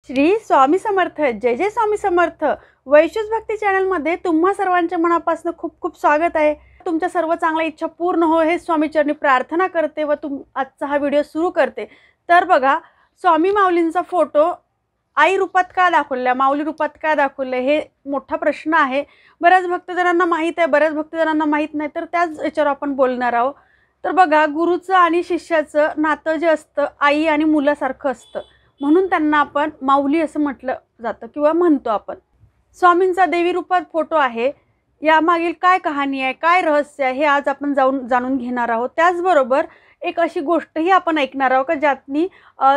श्री स्वामी समर्थ। जय जय स्वामी समर्थ। वैशूज भक्ती चॅनलमध्ये तुम्हा सर्वांच्या मनापासून खूप खूप स्वागत आहे। तुमच्या सर्व चांगल्या इच्छा पूर्ण हो हे स्वामी चरणी प्रार्थना करते व आजचा हा व्हिडिओ सुरू करते। तर बघा, स्वामी माऊलींचा फोटो आई रूपात का दाखवला, माऊली रूपात का दाखवले, हे मोठा प्रश्न आहे। बऱ्याच भक्तजनांना माहीत आहे, बऱ्याच भक्तजनांना माहीत नाही, तर त्याच याच्यावर आपण बोलणार आहोत। तर बघा, गुरुचं आणि शिष्याचं नातं जे असतं आई आणि मुलासारखं असतं, म्हणून त्यांना आपण माऊली असं म्हटलं जातं किंवा म्हणतो आपण। स्वामींचा देवी रूपात फोटो आहे, यामागील काय कहाणी आहे, काय रहस्य आहे, हे आज आपण जाणून घेणार आहोत। त्याचबरोबर एक अशी गोष्टही आपण ऐकणार आहोत की ज्यातनी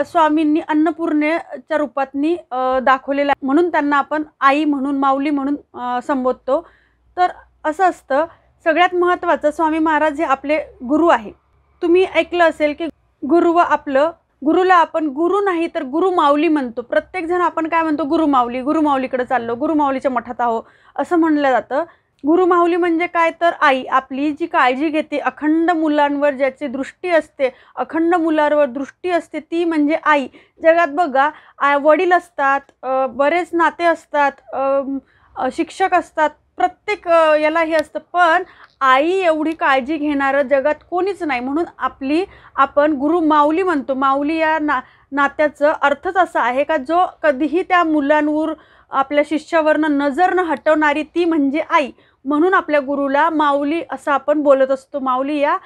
स्वामींनी अन्नपूर्णेच्या रूपातनी दाखवलेला, म्हणून त्यांना आपण आई म्हणून, माऊली म्हणून संबोधतो। तर असं असतं। सगळ्यात महत्त्वाचं, स्वामी महाराज हे आपले गुरु आहे। तुम्ही ऐकलं असेल की गुरु व आपलं, गुरुला आपण गुरु नाही तर गुरु माऊली म्हणतो। प्रत्येक जण आपण काय म्हणतो, गुरु माऊली, गुरु माऊलीकडे चाललो, गुरु माऊलीच्या मठात आहो असं म्हणलं जातं। गुरु माऊली म्हणजे काय, तर आई आपली जी काळजी घेते, अखंड मुलांवर ज्याची दृष्टी असते, अखंड मुलांवर दृष्टी असते, ती म्हणजे आई। जगात बघा, वडील असतात, बरेच नाते असतात, शिक्षक असतात, प्रत्येक याला हे असतं, पण आई एवढी काळजी घेणारं जगात कोणीच नाही, म्हणून आपण गुरु माऊली म्हणतो। माऊली या नात्याचं अर्थच असा आहे का जो कधीही त्या मुलांवर, आपल्या शिष्यावरनं नजर न हटवणारी, ती म्हणजे आई। म्हणून आपल्या गुरुला माऊली असं आपण बोलत असतो। माऊली या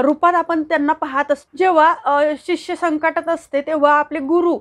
रूपात आपण त्यांना पाहत असतो। जेव्हा शिष्य संकटात असते तेव्हा आपले गुरु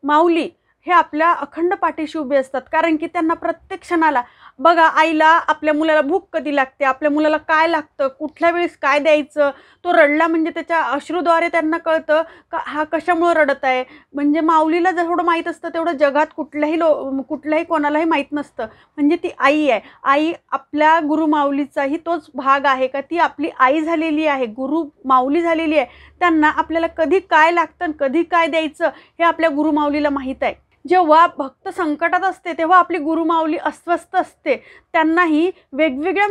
माऊली हे आपल्या अखंड पाठीशी उभे असतात, कारण की त्यांना प्रत्येक क्षणाला बघा, आईला आपल्या मुलाला भूक कधी लागते, आपल्या मुलाला काय लागतं, कुठल्या वेळेस काय द्यायचं, तो रडला म्हणजे त्याच्या अश्रूद्वारे त्यांना कळतं का हा कशामुळे रडत आहे। म्हणजे माऊलीला जेवढं माहीत असतं तेवढं जगात कुठल्याही कोणालाही माहीत नसतं, म्हणजे ती आई आहे। आई आपल्या गुरु माऊलीचाही तोच भाग आहे का ती आपली आई झालेली आहे, गुरु माऊली झालेली आहे। त्यांना आपल्याला कधी काय लागतं, कधी काय द्यायचं हे आपल्या गुरु माऊलीला माहीत आहे। जेव्हा भक्त संकटात असते तेव्हा आपली गुरु माऊली अस्वस्थ असते, त्यांनाही वेगवेगळ्या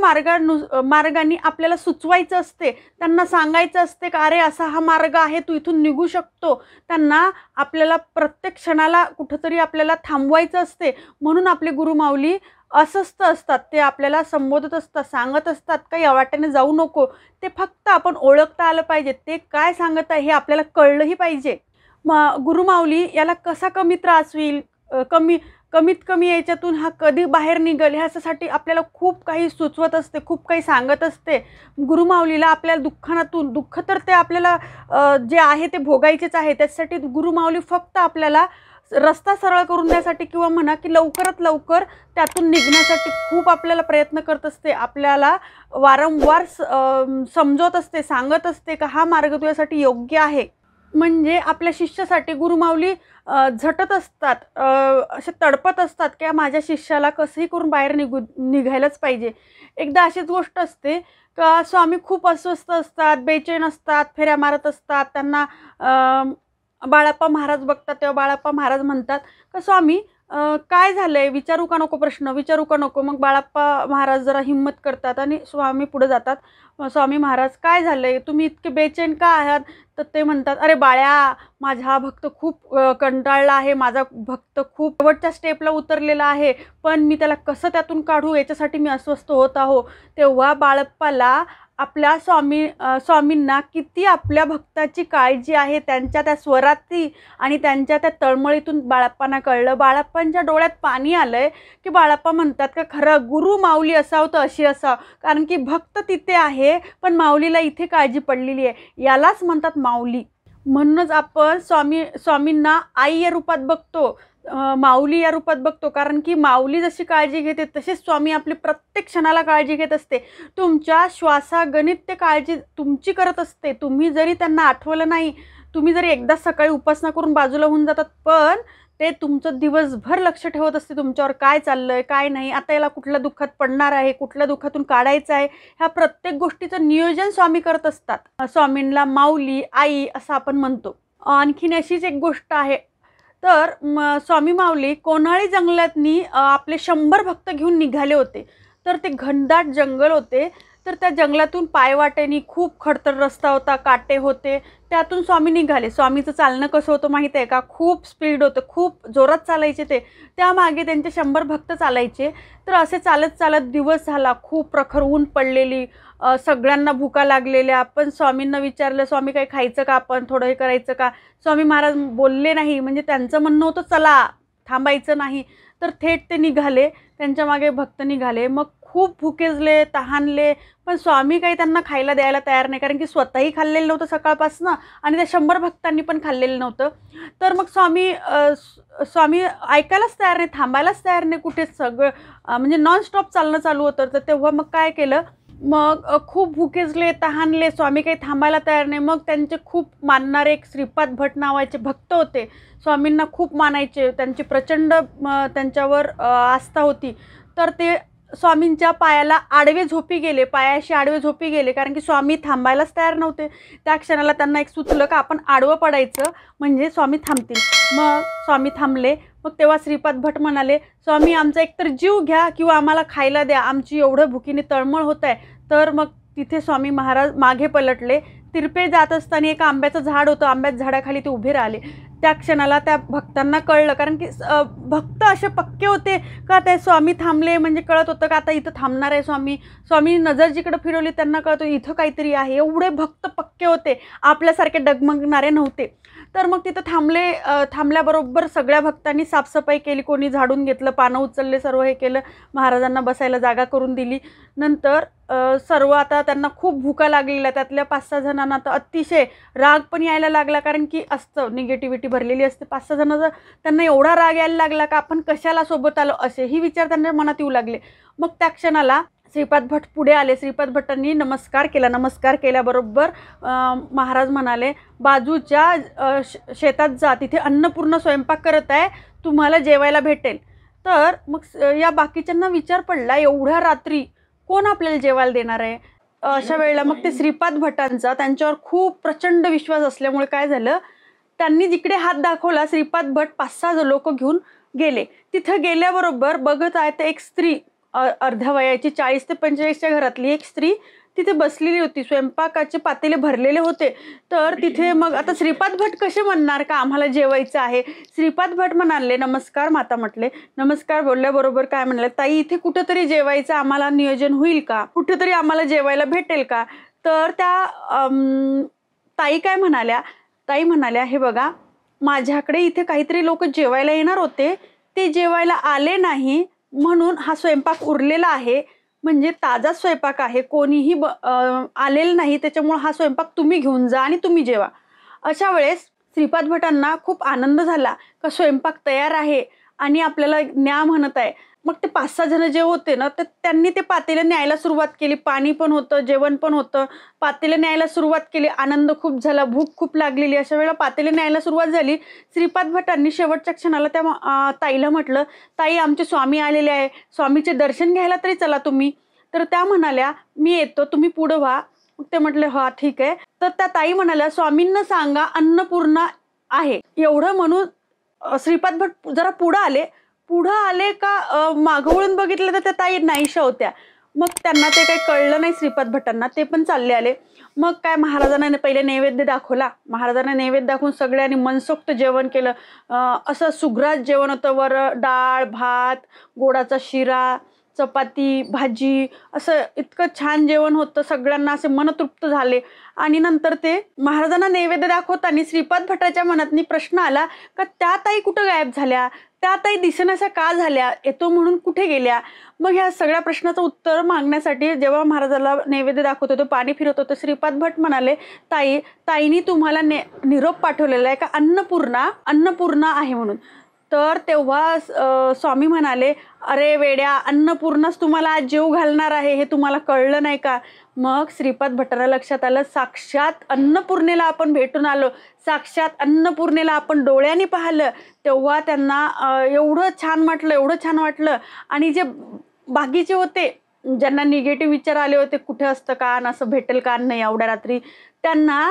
मार्गांनी आपल्याला सुचवायचं असते, त्यांना सांगायचं असते का अरे असा हा मार्ग आहे, तू इथून निघू शकतो। त्यांना आपल्याला प्रत्येक क्षणाला कुठंतरी आपल्याला थांबवायचं असते, म्हणून आपले गुरु माऊली अस्वस्थ असतात, ते आपल्याला संबोधत असतात, सांगत असतात का या वाटेने जाऊ नको। ते फक्त आपण ओळखता आलं पाहिजे, ते काय सांगत आहे हे आपल्याला कळलंही पाहिजे। गुरु माऊली याला कसा कमी त्रास होईल, कमीत कमी याच्यातून हा कधी बाहेर निघेल, ह्याच्यासाठी आपल्याला खूप काही सुचवत असते, खूप काही सांगत असते। गुरु माऊलीला आपल्याला दुःख तर ते आपल्याला जे आहे ते भोगायचेच आहे, त्यासाठी गुरु माऊली फक्त आपल्याला रस्ता सरळ करून द्यासाठी किंवा म्हणा की लवकरात लवकर त्यातून निघण्यासाठी खूप आपल्याला प्रयत्न करत असते, आपल्याला वारंवार समजवत असते, सांगत असते का हा मार्ग तुझ्यासाठी योग्य आहे। म्हणजे आपल्या शिष्यासाठी गुरु माऊली झटत असतात, असे तडपत असतात की माझ्या शिष्याला कसंही करून बाहेर निघायलाच पाहिजे। एकदा अशीच गोष्ट असते का स्वामी खूप अस्वस्थ असतात, बेचैन असतात, फेऱ्या मारत असतात। त्यांना बाळाप्पा महाराज बघतात, तेव्हा बाळाप्पा महाराज म्हणतात का स्वामी काय झालंय, विचारू का नको, प्रश्न विचारू का नको। मग बाळाप्पा महाराज जरा हिम्मत करतात आणि स्वामी पुढे जातात। स्वामी महाराज काय झालंय, तुम्ही इतके बेचैन का आहात। तर ते म्हणतात अरे बाळ्या, माझा हा भक्त खूप कंटाळला आहे, माझा भक्त खूप शेवटच्या स्टेपला उतरलेला आहे, पण मी त्याला कसं त्यातून काढू याच्यासाठी मी अस्वस्थ होत आहो। तेव्हा बाळप्पाला आपल्या स्वामींना किती आपल्या भक्ताची काळजी आहे, त्यांच्या त्या स्वराती आणि त्यांच्या त्या तळमळीतून बाळप्पांना कळलं। बाळप्पांच्या डोळ्यात पाणी आलंय की बाळप्पा म्हणतात का खरं गुरु माऊली असावं तर अशी असावं, कारण की भक्त तिथे आहे पण माऊलीला इथे काळजी पडलेली आहे, यालाच म्हणतात माऊली। म्हणूनच आपण स्वामींना आई या रूपात बघतो, माऊली या रूपात बघतो, कारण की माऊली जशी काळजी घेते तसेच स्वामी आपली प्रत्येक क्षणाला काळजी घेत असते। तुमच्या श्वासागणित ते काळजी तुमची करत असते। तुम्ही जरी त्यांना आठवलं नाही, तुम्ही जरी एकदा सकाळी उपासना करून बाजूला होऊन जातात, पण ते तुमचं दिवसभर लक्ष ठेवत असते तुमच्यावर, काय चाललंय काय नाही, आता याला कुठल्या दुःखात पडणार आहे, कुठल्या दुःखातून काढायचं आहे, ह्या प्रत्येक गोष्टीचं नियोजन स्वामी करत असतात। स्वामींना माऊली, आई असं आपण म्हणतो। आणखीन अशीच एक गोष्ट आहे, तर स्वामी माऊली कोणाळी जंगलातनी आपले 100 भक्त घेऊन निघाले होते। तर ते घनदाट जंगल होते, तर त्या जंगलातून पायवाटेनी खूप खडतर रस्ता होता, काटे होते, त्यातून स्वामी निघाले. स्वामीचं चालणं कसं होतं माहिती आहे का? खूप स्पीड होतं, खूप जोरात चालायचे ते. त्यामागे त्यांचे 100 भक्त चालायचे. तर असे चालत चालत दिवस झाला, खूप प्रखर ऊन पडलेली, सगळ्यांना भुका लागलेल्या. आपण स्वामींना विचारलं, स्वामी काही खायचं का, आपण थोडं हे करायचं का? स्वामी महाराज बोलले नाही, म्हणजे त्यांचं म्हणणं होतं चला, थांबायचं नाही. तर थेट ते निघाले, त्यांच्या मागे भक्त निघाले. मग खूप भुकेजले, तहानले, पण स्वामी काही त्यांना खायला द्यायला तयार नाही, कारण की स्वतःही खाल्लेलं नव्हतं सकाळपासून आणि त्या 100 भक्तांनी पण खाल्लेलं नव्हतं. तर मग स्वामी ऐकायलाच तयार नाही, थांबायलाच तयार नाही कुठेच. सगळं म्हणजे नॉनस्टॉप चालणं चालू होतं. तर तेव्हा मग काय केलं, मग खूप भुकेजले, तहानले, स्वामी काही थांबायला तयार नाही. मग त्यांचे खूप मानणारे एक श्रीपाद भट नावाचे भक्त होते, स्वामींना खूप मानायचे, त्यांची प्रचंड त्यांच्यावर आस्था होती. तर ते स्वामींच्या पायाला आडवे झोपी गेले, पायाशी आडवे झोपी गेले, कारण की स्वामी थांबायलाच तयार नव्हते. त्या क्षणाला त्यांना एक सुचलं का आपण आडवं पडायचं, म्हणजे स्वामी थांबतील. मग स्वामी थांबले. मग तेव्हा श्रीपाद भट म्हणाले, स्वामी आमचा एकतर जीव घ्या किंवा आम्हाला खायला द्या, आमची एवढं भुकीने तळमळ होत आहे. तर मग तिथे स्वामी महाराज मागे पलटले. तिरपे जात असताना एक आंब्याचं झाड होतं, आंब्याच्या झाडाखाली ते उभे राहिले. त्या क्षणाला त्या भक्तांना कळलं, कारण की भक्त असे पक्के होते का ते स्वामी थांबले म्हणजे कळत होतं का आता इथं थांबणार आहे स्वामी. स्वामी नजर जिकडं फिरवली त्यांना कळतं इथं काहीतरी आहे. एवढे भक्त पक्के होते, आपल्यासारखे डगमगणारे नव्हते. तर मग तिथं थांबले. थांबल्याबरोबर सगळ्या भक्तांनी साफसफाई केली, कोणी झाडून घेतलं, पानं उचलले, सर्व हे केलं, महाराजांना बसायला जागा करून दिली. नंतर सर्व आता त्यांना खूप भुका लागलेल्या, त्यातल्या 5-6 जणांना तर अतिशय राग पण यायला लागला, कारण की असतं निगेटिव्हिटी भरलेली असते. 5-6 जणांचा त्यांना एवढा राग यायला लागला का आपण कशाला सोबत आलो, असेही विचार त्यांच्या मनात येऊ लागले. मग त्या क्षणाला श्रीपाद भट पुढे आले. श्रीपाद भटांनी नमस्कार केला. नमस्कार केल्याबरोबर महाराज म्हणाले, बाजूच्या शेतात जा, तिथे अन्नपूर्ण स्वयंपाक करत आहे, तुम्हाला जेवायला भेटेल. तर मग या बाकीच्यांना विचार पडला, एवढ्या रात्री कोण आपल्याला जेवायला देणार आहे. अशा वेळेला मग ते श्रीपाद भटांचा त्यांच्यावर खूप प्रचंड विश्वास असल्यामुळे काय झालं, त्यांनी जिकडे हात दाखवला, श्रीपाद भट 5-6 लोक घेऊन गेले. तिथं गेल्याबरोबर बघत आहे तर एक स्त्री, अर्ध्या वयाची, 40 ते 45च्या घरातली एक स्त्री तिथे बसलेली होती. स्वयंपाकाचे पातेले भरलेले होते. तर तिथे मग आता श्रीपाद भट कसे म्हणणार का आम्हाला जेवायचं आहे. श्रीपाद भट म्हणाले, नमस्कार माता. म्हटले नमस्कार. बोलल्याबरोबर काय म्हणाले, ताई इथे कुठंतरी जेवायचं आम्हाला नियोजन होईल का, कुठंतरी आम्हाला जेवायला भेटेल का. तर त्या ताई काय म्हणाल्या, ताई म्हणाल्या, हे बघा माझ्याकडे इथे काहीतरी लोक जेवायला येणार होते, ते जेवायला आले नाही म्हणून हा स्वयंपाक उरलेला आहे, म्हणजे ताजा स्वयंपाक आहे, कोणीही आलेलं नाही, त्याच्यामुळे हा स्वयंपाक तुम्ही घेऊन जा आणि तुम्ही जेवा. अशा वेळेस श्रीपाद भटांना खूप आनंद झाला का स्वयंपाक तयार आहे आणि आपल्याला न्या म्हणत आहे. मग ते 5-6 जण जे होते ना, तर त्यांनी ते पातेले न्यायला सुरुवात केली. पाणी पण होतं, जेवण पण होतं, पातेले न्यायला सुरुवात केली. आनंद खूप झाला, भूक खूप लागलेली. अशा वेळेला पातेले न्यायला सुरुवात झाली. श्रीपाद भटांनी शेवटच्या क्षणाला त्या ताईला म्हटलं, ताई आमचे स्वामी आलेले आहे, स्वामीचे दर्शन घ्यायला तरी चला तुम्ही. तर त्या म्हणाल्या, मी येतो, तुम्ही पुढं व्हा. मग ते म्हटले हा ठीक आहे. तर त्या ताई म्हणाल्या, स्वामींना सांगा अन्नपूर्णा आहे. एवढं म्हणून श्रीपाद भट जरा पुढं आले का मागं वळून बघितलं तर त्या ताई नाहीशा होत्या. मग त्यांना ते काही कळलं नाही श्रीपाद भटांना, ते पण चालले आले. मग काय महाराजांना पहिले नैवेद्य दाखवला. महाराजांना नैवेद्य दाखवून सगळ्यांनी मनसोक्त जेवण केलं. असं सुग्रास जेवण होतं. डाळ, भात, गोडाचा शिरा, चपाती, भाजी, असं इतकं छान जेवण होतं. सगळ्यांना असे मनतृप्त झाले. आणि नंतर ते महाराजांना नैवेद्य दाखवताना श्रीपाद भटाच्या मनातनी प्रश्न आला का त्या ताई कुठं गायब झाल्या, त्या ताई दिसेनाशा का झाल्या, येतो म्हणून कुठे गेल्या. मग ह्या सगळ्या प्रश्नाचं उत्तर मागण्यासाठी जेव्हा महाराजाला नैवेद्य दाखवत होतो, पाणी फिरत होतं, श्रीपाद भट म्हणाले, ताईनी तुम्हाला निरोप पाठवलेला आहे का अन्नपूर्णा आहे म्हणून. तर तेव्हा स्वामी म्हणाले, अरे वेड्या, अन्नपूर्णाच तुम्हाला आज जेव घालणार आहे, हे तुम्हाला कळलं नाही का. मग श्रीपाद भटांना लक्षात आलं, साक्षात अन्नपूर्णेला आपण भेटून आलो, साक्षात अन्नपूर्णेला आपण डोळ्यांनी पाहिलं. तेव्हा त्यांना एवढं छान वाटलं. आणि जे बाकीचे होते, ज्यांना निगेटिव्ह विचार आले होते, कुठे असतं का, असं भेटेल का नाही एवढ्या रात्री, त्यांना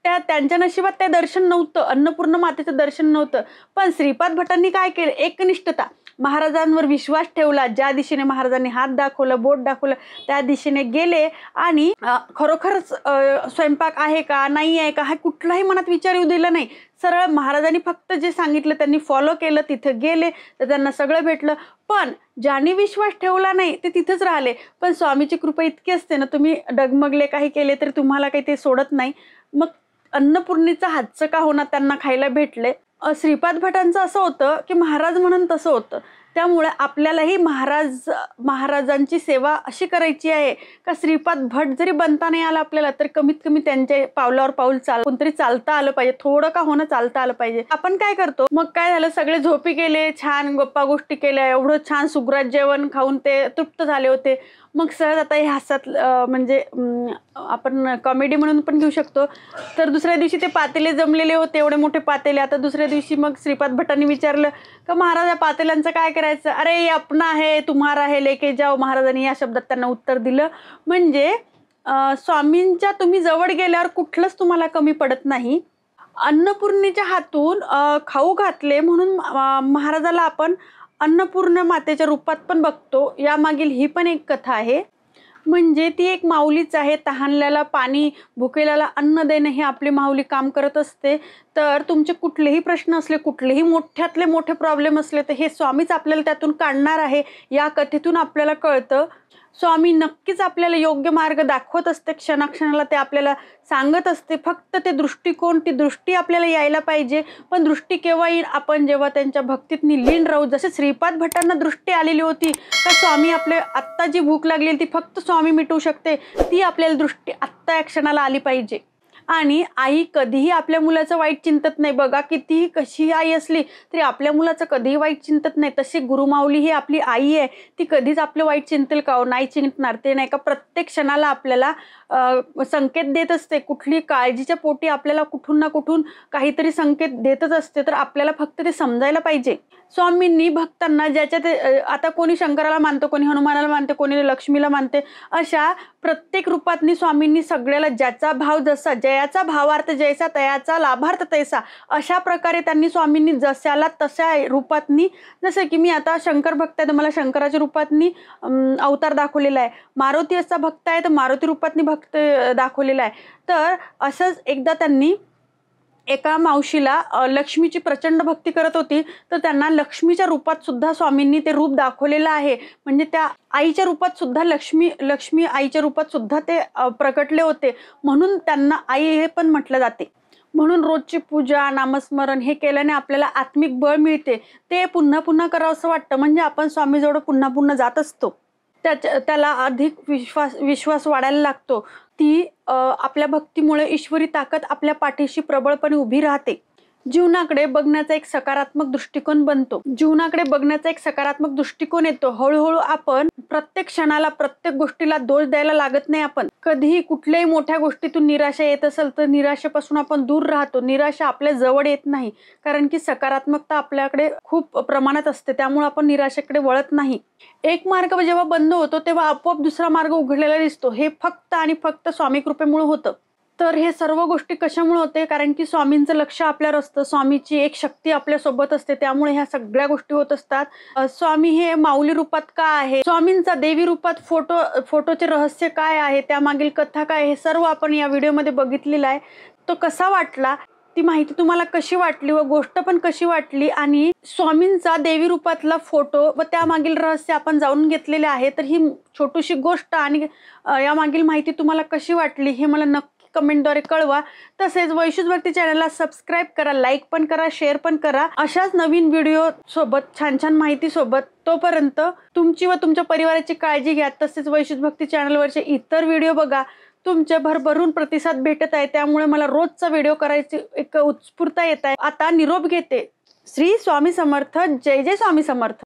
त्यांच्या नशिबात ते दर्शन नव्हतं, अन्नपूर्ण मातेचं दर्शन नव्हतं. पण श्रीपाद भटांनी काय केलं, एकनिष्ठता. महाराजांवर विश्वास ठेवला, ज्या दिशेने महाराजांनी हात दाखवलं, बोट दाखवलं त्या दिशेने गेले आणि खरोखरच स्वयंपाक आहे का नाही आहे का हा कुठलाही मनात विचार येऊ दिला नाही. सरळ महाराजांनी फक्त जे सांगितलं त्यांनी फॉलो केलं, तिथे गेले तर त्यांना सगळं भेटलं. पण ज्यांनी विश्वास ठेवला नाही ते तिथेच राहिले. पण स्वामीची कृपा इतकी असते ना, तुम्ही डगमगले काही केले तरी तुम्हाला काही ते सोडत नाही. मग अन्नपूर्णेचा हातचं का होणार त्यांना खायला भेटले. श्रीपाद भटांचं असं होतं की महाराज म्हणून तसं होतं. त्यामुळे आपल्यालाही महाराजांची सेवा अशी करायची आहे का श्रीपाद भट जरी बनता नाही आला आपल्याला तर कमीत कमी त्यांच्या पावलावर पाऊल कोणतरी चालता आलं पाहिजे, थोडं का होणं चालता आलं पाहिजे. आपण काय करतो मग काय झालं, सगळे झोपी गेले, छान गप्पा गोष्टी केल्या, एवढं छान सुग्रात जेवण खाऊन ते तृप्त झाले होते. मग सहज आता हे हास्यात म्हणजे आपण कॉमेडी म्हणून पण घेऊ शकतो. तर दुसऱ्या दिवशी ते पातेले जमलेले होते, एवढे मोठे पातेले. आता दुसऱ्या दिवशी मग श्रीपाद भटांनी विचारलं का महाराज या पातेल्यांचं काय करायचं. अरे ये अपना है तुम्हारा है लेके जाओ, महाराजांनी या शब्दात त्यांना उत्तर दिलं. म्हणजे स्वामींच्या तुम्ही जवळ गेल्यावर कुठलंच तुम्हाला कमी पडत नाही. अन्नपूर्णेच्या हातून खाऊ घातले म्हणून महाराजाला आपण अन्नपूर्ण मातेच्या रूपात पण बघतो. यामागील ही पण एक कथा आहे. म्हणजे ती एक माऊलीच आहे. तहानल्याला पाणी, भुकेल्याला अन्न देणं हे आपली माऊली काम करत असते. तर तुमचे कुठलेही प्रश्न असले, कुठलेही मोठ्यातले मोठे प्रॉब्लेम असले तर हे स्वामीच आपल्याला त्यातून काढणार आहे. या कथेतून आपल्याला कळतं स्वामी नक्कीच आपल्याला योग्य मार्ग दाखवत असते. क्षणाक्षणाला ते आपल्याला सांगत असते. फक्त ते दृष्टिकोन, ती दृष्टी आपल्याला यायला पाहिजे. पण दृष्टी केव्हा येईल, आपण जेव्हा त्यांच्या भक्तीत लीन राहू. जसे श्रीपाद भटांना दृष्टी आलेली होती तर स्वामी आपले आत्ता जी भूक लागली ती फक्त स्वामी मिटवू शकते, ती आपल्याला दृष्टी आत्ता या क्षणाला आली पाहिजे. आणि आई कधीही आपल्या मुलाचं वाईट चिंतत नाही. बघा कितीही कशी आई असली तरी आपल्या मुलाचं कधीही वाईट चिंतत नाही. तशी गुरुमाऊली ही आपली आई आहे, ती कधीच आपलं वाईट चिंतेल का? नाही चिंतणार. ते नाही का प्रत्येक क्षणाला आपल्याला संकेत देत असते. कुठली काळजीच्या पोटी आपल्याला कुठून ना कुठून काहीतरी संकेत देतच असते. तर आपल्याला फक्त ते समजायला पाहिजे. स्वामींनी भक्तांना ज्याच्या ते आता कोणी शंकराला मानतो, कोणी हनुमानाला मानते, कोणी लक्ष्मीला मानते, अशा प्रत्येक रूपातनी स्वामींनी सगळ्याला ज्याचा भाव जसा, जयाचा भावार्थ जैसा तयाचा लाभार्थ तैसा, अशा प्रकारे त्यांनी स्वामींनी जशाला तशा रूपातनी, जसं की मी आता शंकर भक्त आहे तर मला शंकराच्या रूपातनी अवतार दाखवलेला आहे. मारुती असा भक्त आहे तर मारुती रूपातनी भक्त दाखवलेला आहे. तर असंच एकदा त्यांनी एका मावशीला लक्ष्मीची प्रचंड भक्ती करत होती तर त्यांना लक्ष्मीच्या रूपात सुद्धा स्वामींनी ते रूप दाखवलेलं आहे. म्हणजे त्या आईच्या रूपात सुद्धा लक्ष्मी आईच्या रूपात सुद्धा ते प्रकटले होते. म्हणून त्यांना आई हे पण म्हटलं जाते. म्हणून रोजची पूजा, नामस्मरण हे केल्याने आपल्याला आत्मिक बळ मिळते. ते पुन्हा पुन्हा करावं असं वाटतं. म्हणजे आपण स्वामीजवळ पुन्हा पुन्हा जात असतो. त्याला अधिक विश्वास वाढायला लागतो. ती आपल्या भक्तीमुळे ईश्वरी ताकद आपल्या पाठीशी प्रबळपणे उभी राहते. जीवनाकडे बघण्याचा एक सकारात्मक दृष्टिकोन बनतो. जीवनाकडे बघण्याचा एक सकारात्मक दृष्टिकोन येतो. हळूहळू आपण प्रत्येक क्षणाला, प्रत्येक गोष्टीला दोष द्यायला लागत नाही. आपण कधीही कुठल्याही मोठ्या गोष्टीतून निराशा येत असेल तर निराशेपासून आपण दूर राहतो. निराशा आपल्या जवळ येत नाही, कारण की सकारात्मकता आपल्याकडे खूप प्रमाणात असते. त्यामुळे आपण निराशेकडे वळत नाही. एक मार्ग जेव्हा बंद होतो तेव्हा आपोआप दुसरा मार्ग उघडलेला दिसतो. हे फक्त आणि फक्त स्वामी कृपेमुळे होतं. तर हे सर्व गोष्टी कशामुळे होते? कारण की स्वामींचं लक्ष आपल्यावर असतं. स्वामीची एक शक्ती आपल्या सोबत असते. त्यामुळे ह्या सगळ्या गोष्टी होत असतात. स्वामी हे माऊली रूपात का आहे, स्वामींचा देवी रूपात फोटोचे रहस्य काय आहे, त्यामागील कथा काय, हे सर्व आपण या व्हिडिओमध्ये बघितलेलं आहे. तो कसा वाटला, ती माहिती तुम्हाला कशी वाटली व गोष्ट पण कशी वाटली, आणि स्वामींचा देवी रूपातला फोटो व त्यामागील रहस्य आपण जाणून घेतलेले आहे. तर ही छोटीशी गोष्ट आणि यामागील माहिती तुम्हाला कशी वाटली हे मला नक्की कमेंटद्वारे कळवा. तसेच वैशूज भक्ती चॅनलला सबस्क्राईब करा, लाईक पण करा, शेअर पण करा. अशाच नवीन व्हिडिओ सोबत, छान छान माहिती सोबत. तोपर्यंत तुमची व तुमच्या परिवाराची काळजी घ्या. तसेच वैशूज भक्ती चॅनलवरचे इतर व्हिडिओ बघा. तुमचे भरभरून प्रतिसाद भेटत आहे, त्यामुळे मला रोजचा व्हिडिओ करायची एक उत्स्फूर्तता येत आहे. आता निरोप घेते. श्री स्वामी समर्थ. जय जय स्वामी समर्थ.